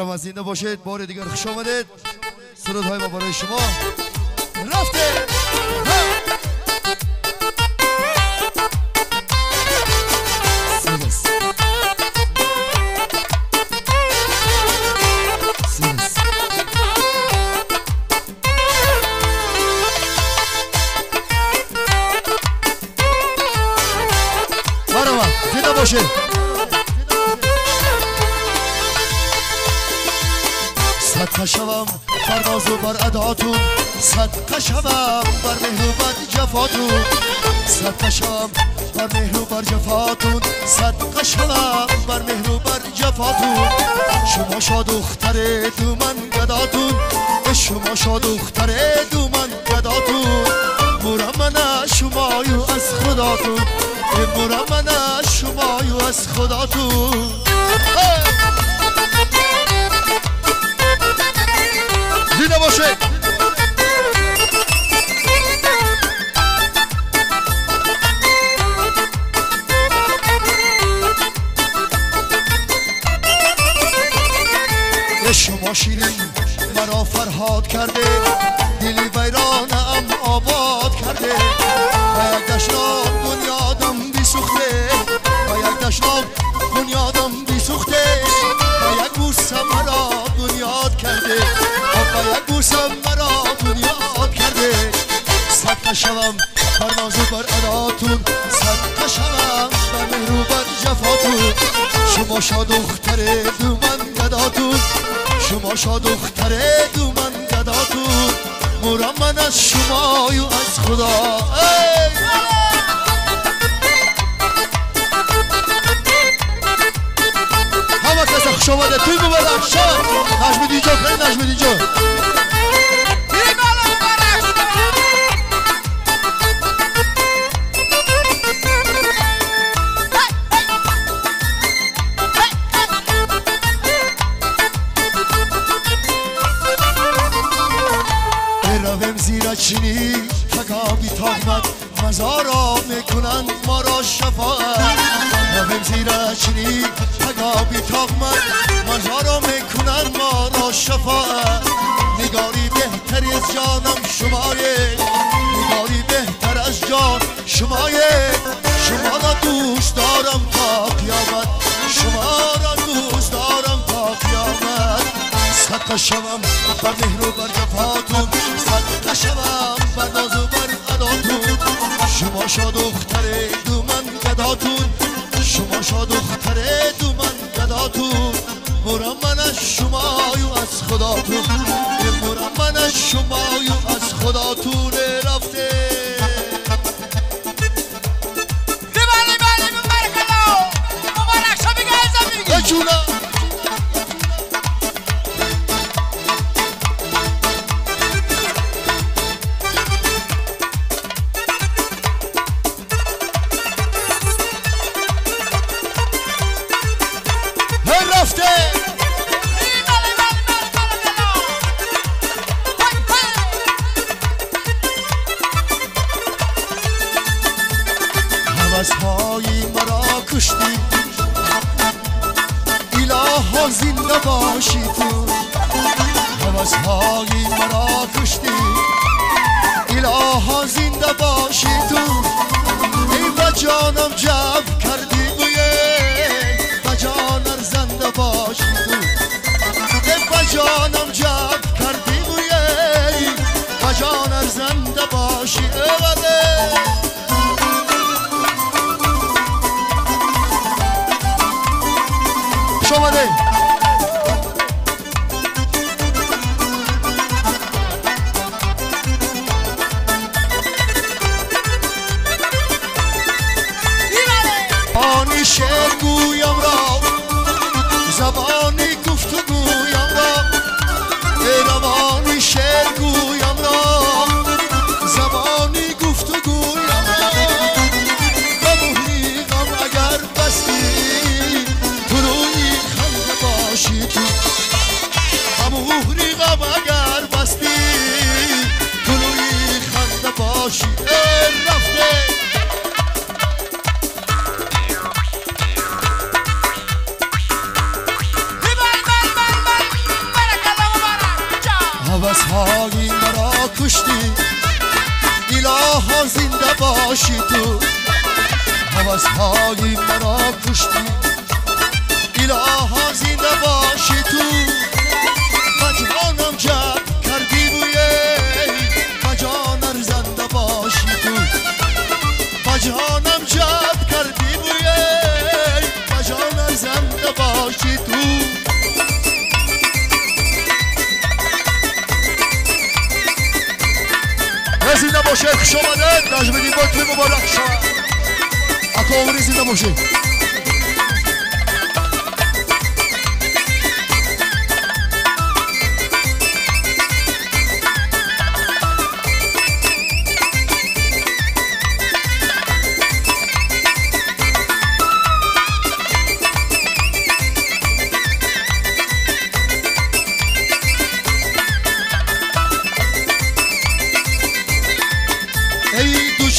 زنده باشید. بار دیگر خوش آمدید. سرودهای ما برای شما رفته. زنده باشید. صدقه شوم بر ناز و بر اداتون، صدقه شوم بر مهر و بر جفاتون، صدقه شوم بر مهر و بر جفاتون، صدقه شوم بر مهر و بر جفاتون. شما شاد دختر دومن گداتون، شما شاد دختر دومن گداتون. مرا من شمایو از خداتون، مرا من شمایو از خداتون. زنده باشه. شما شیرین مرا فرهاد کرده، دلی ویرانم آباد کرده. و یک دشنام بنیادم بی سوخته، و یک دشنام بنیادم بی سوخته. و یک بوسم مرا بنیاد کرده، و یک بوسم مرا بنیاد کرده. صدقه شوم بر ناز و بر اداتون، صدقه شوم بر مهر و بر جفاتون. شما شاد دختر دومن گداتون، شما شاد دختر دومن گداتون. مرا من از شمایو از خدا. همه کسی خوش آمده. توی مبارک شد. نجم دیجا خیلی نجم دیجا. چینی تگابی تاغمت مزارا میکنند ما را شفاعت. رویم زیر چینی تگابی تاغمت مزارا میکنند ما را شفاعت. نگاری بهتر از جانم شمایه، نگاری بهتر از جان شمایه. شما را دوست دارم تا قیامت، شما را دوست دارم تا قیامت. صدقه شوم بر مهر و بر جفاتون، صدقه شوم بر ناز و بر اداتون. شما شاد دختر دومن گداتون، شما شاد دختر دومن گداتون. مرا من از شمایو از خداتون، مرا من از شمایو از خداتون رفته. بله بله مبارک الله، مبارک شو بگه ازم بگه جونا. هوس‌های مرا کشتی، الها زنده باشی تو. هوس‌های مرا کشتی، الها زنده باشی تو. ای با جانم جب کردی بویه، با جانم زنده باشی تو. ای با جانم جب کردی بویه، با جانم زنده باشی. اوله شماده آنی شعر گویم را، زبانی گفت و گویم را. روانی شعر گویم را، زبانی گفت و گویم را. غم و غم اگر بستی تو روی خنده هوس‌های مرا کشتی الها زنده باشی تو هوس‌های مرا کشتی الها زنده باشی تو مجانم جب کردی بویه مجانم زنده باشی تو مجانم جب کردی بویه مجانم زنده باشی تو زنده باشه خوش آمده نجم الدین با توی مبارک شد اکا عمری زنده باشه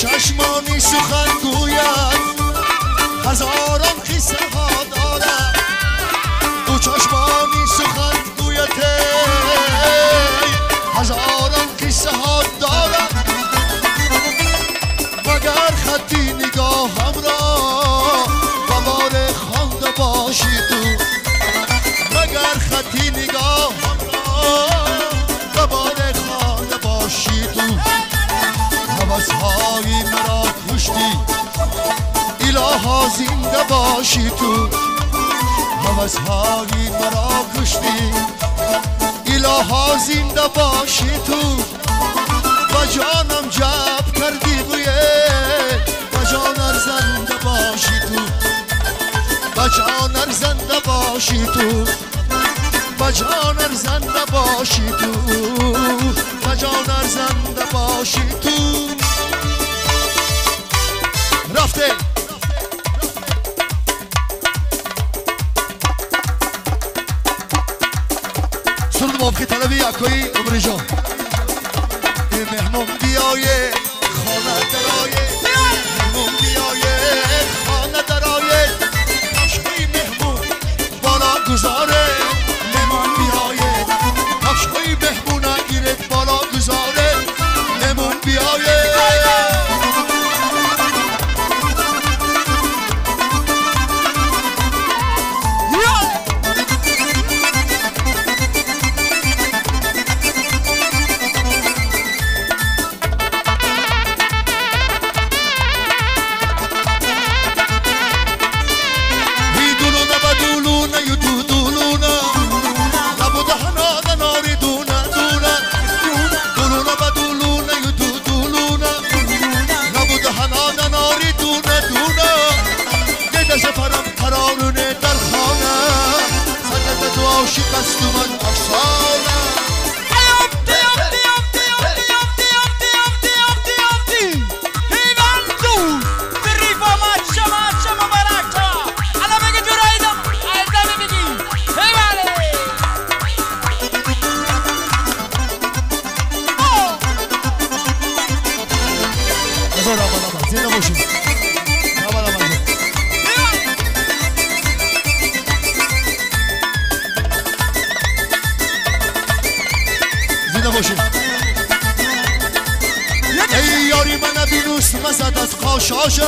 چشمانی سخن گوید هزاران قصه ها دارد دو چشمانی سخن گوید هزاران قصه ها دارد مگر خطی نگاهم را بوار خوانده باشی تو مگر خطی نگاهم را بوار خوانده باشی تو هوس‌های مرا کشتی الها زنده باشی تو هوس‌های مرا کشتی الها زنده باشی تو و جانم جب کردی بویه و جانم زنده باشی تو و جانم زنده باشی تو و جانم زنده باشی تو و جانم زنده باشی تو رفته سرد موافقی طلبی اکایی عمری جان این مهمون بیایه خانه درایه مهمون بیایه خانه درایه پشقی مهمون بالا گذاره مهمون بیایه پشقی مهمونه گیرد بالا گذاره مهمون بیایه عاشق است من افسانه ای یاری من بینوس مزد از خاشاشم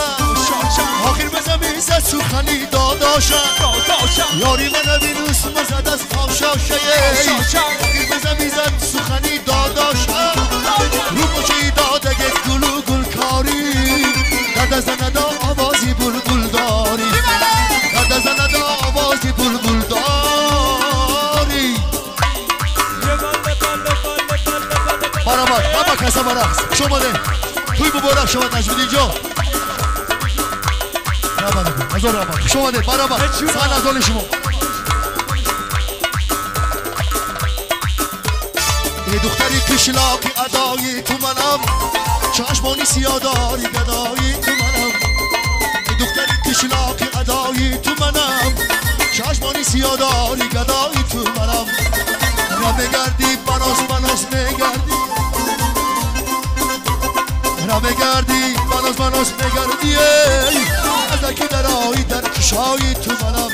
آخر بزمین زد سخنی داداشم یاری من بینوس مزد از خاشاشه آخر بزمین زد سخنی داداشم رو بچه دادگه گلو گلکاری دد زنده آوازی بلبل داری دد زنده آوازی بلبل داری برابر بابا کسا برقص شما ده توی مبارک شما نجم اینجا برابر نظر برابر شما ده برابر سن از حال شما ای دختری کشلاقی ادایی تو منم چشمانی سیاداری گدایی تو منم ای دختری کشلاقی ادایی تو منم چشمانی سیاداری گدایی تو منم را بگردی بناس بگردی را بگردی بناس بگردی از درکی درایی در کشایی تو منم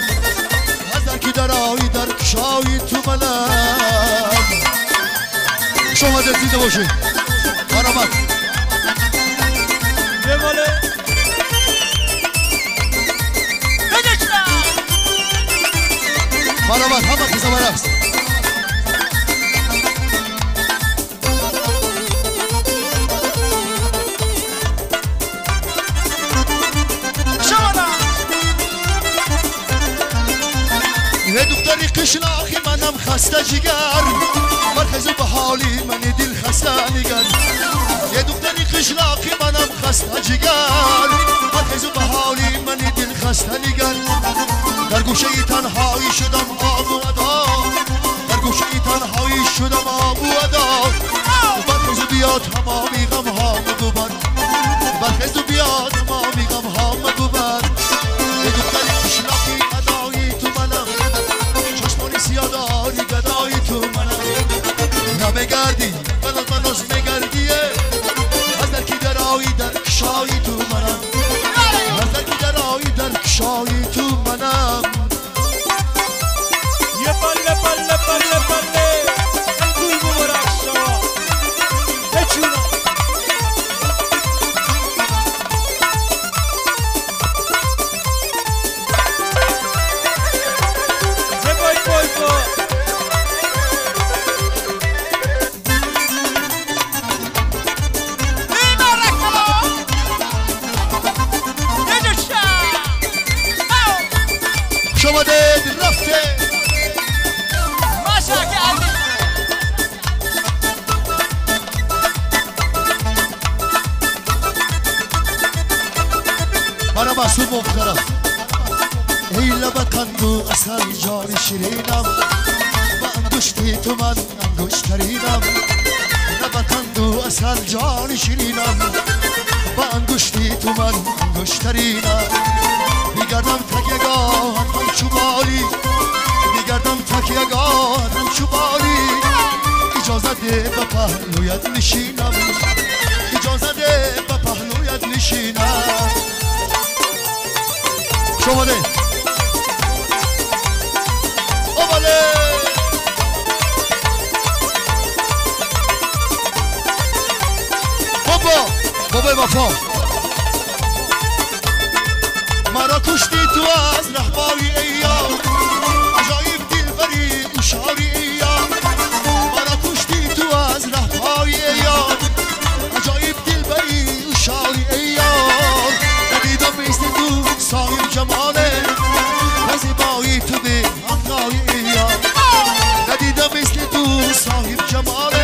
از درکی درایی در کشایی تو منم خوش آمده دیده باشید برامد یه باله برامد همه خیزه برقص یه دختری قشلاقی منم خسته جگر مرکز به حالی من دل خسته نگر یه دختری قشلاقی منم خسته جگر مرکز به حالی من دل خسته نگر در گوشه تنهایی شدم آب و ادا در گوشه تنهایی شدم آب و ادا برخیز بیاد تمامی غم ها مگو بر برخیز بیاد تمامی غم ها مگو بر یه دختری قشلاقی ادایی تو منم چشمانی سیاداری گدایی تو منم نمیگردی بلد من از نگردیه از درکی درایی در کشایی تو منم از درکی درایی در کشایی تو منم یه باله باله باله باله گل مبارک شما بچونم یه بای بای بای شما دید رفته ماشا کردی مرا محصول محترم ای لب قندو اصل جان شیرینم با انگشتی تو من انگشترینم لب قندو اصل جان شیرینم با انگشتی تو من انگشترینم میگردم تکیگاه هم چوبالی میگردم تکیگاه هم چوبالی اجازه ده به پهلویت نشینم اجازه ده به پهلویت نشینم شما ده اوماله بابا وفا مرا کشتی تو از رهباری ایام عجایب دلبری اشاری ایام مرا کشتی تو از رهباری ایام عجایب دلبری اشاری ایام ندیدم مثل تو صاحب جماله و زیبایی تو به همنای ایام ندیدم مثل تو صاحب جماله